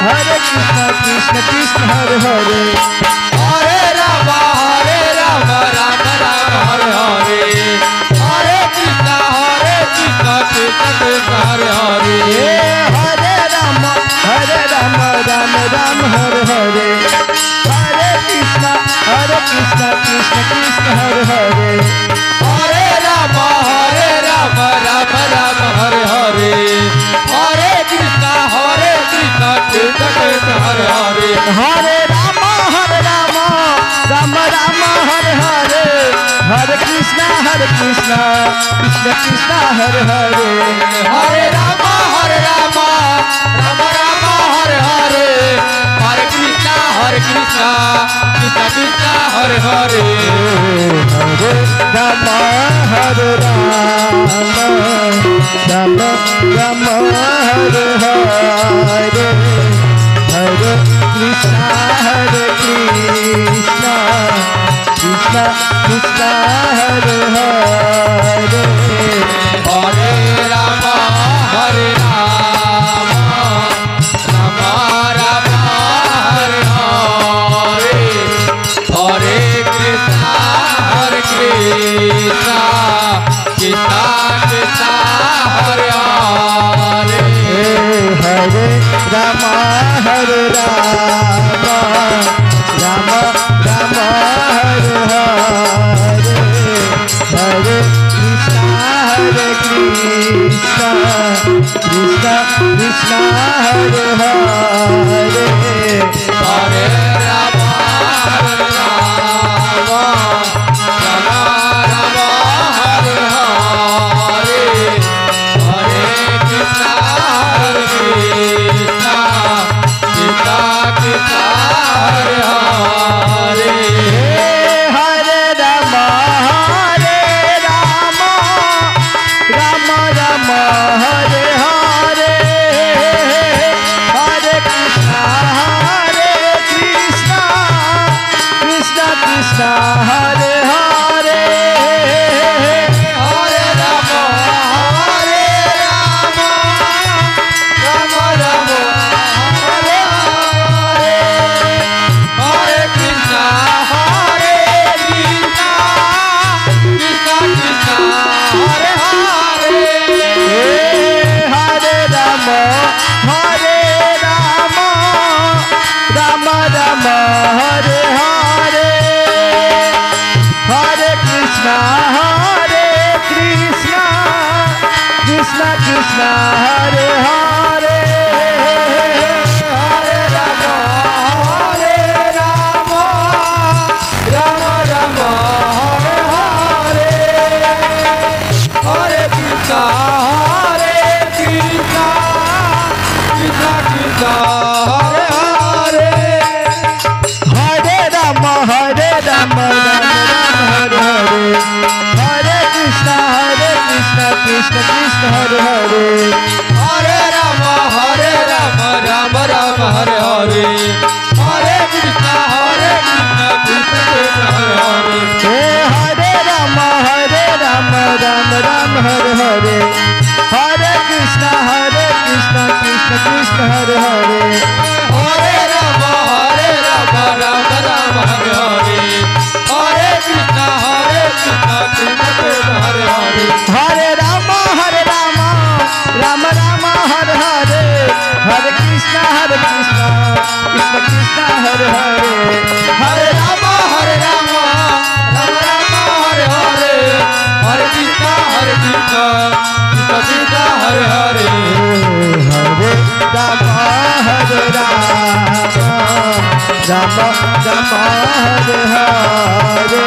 Hare Krishna Krishna Krishna Hare Hare Hare Ram Ram Ram Hare Hare Hare Krishna Krishna Krishna Hare Hare Hare Ram Ram Ram Hare Hare Hare Krishna Krishna Krishna Hare Hare Hare Ram Ram Ram Hare Hare Hare Krishna Krishna Krishna Hare Hare Hare Ram Ram Ram Hare Hare Hare Krishna Krishna Krishna Hare Hare Hare Ram Ram Ram Hare Hare Hare Krishna Krishna Krishna Hare Hare Hare Ram Hare Ram Ram Hare Hare Hare Krishna Krishna Krishna Krishna Hare Hare Hare Ram Ram Ram Hare Hare Hare Krishna Krishna Krishna Krishna Hare Hare Hare Ram Hare Ram Ram Ram Hare Hare Hare Krishna Krishna Krishna Krishna Hare Hare Hare Ram Ram Ram Hare Hare Hare Krishna Krishna Krishna Hare Hare Hare Ram Ram Ram Hare Hare Hare Krishna Krishna Krishna Hare Hare Hare Ram Ram Ram Hare Hare Hare Krishna Krishna Krishna Hare Hare Hare Ram Ram Ram Hare Hare Hare Krishna Krishna Krishna Hare Hare Hare Ram Ram Ram Hare Hare Hare Krishna Krishna Krishna Hare Hare Hare Ram Hare Hare Krishna Krishna Krishna Hare Hare Hare Ram Ram Ram Hare Hare Hare Krishna Krishna Krishna Hare Hare Hare Ram Ram Ram Hare Hare Hare Krishna Krishna Krishna Hare Hare Hare Ram Ram Ram Hare Hare Hare Krishna Krishna Krishna Hare Hare Hare Ram Ram Ram Hare Hare Hare Krishna Krishna Krishna Hare Hare Hare Ram Ram Ram Hare Hare Hare Krishna Krishna Krishna Hare Hare Hare Ram Ram Ram Hare Hare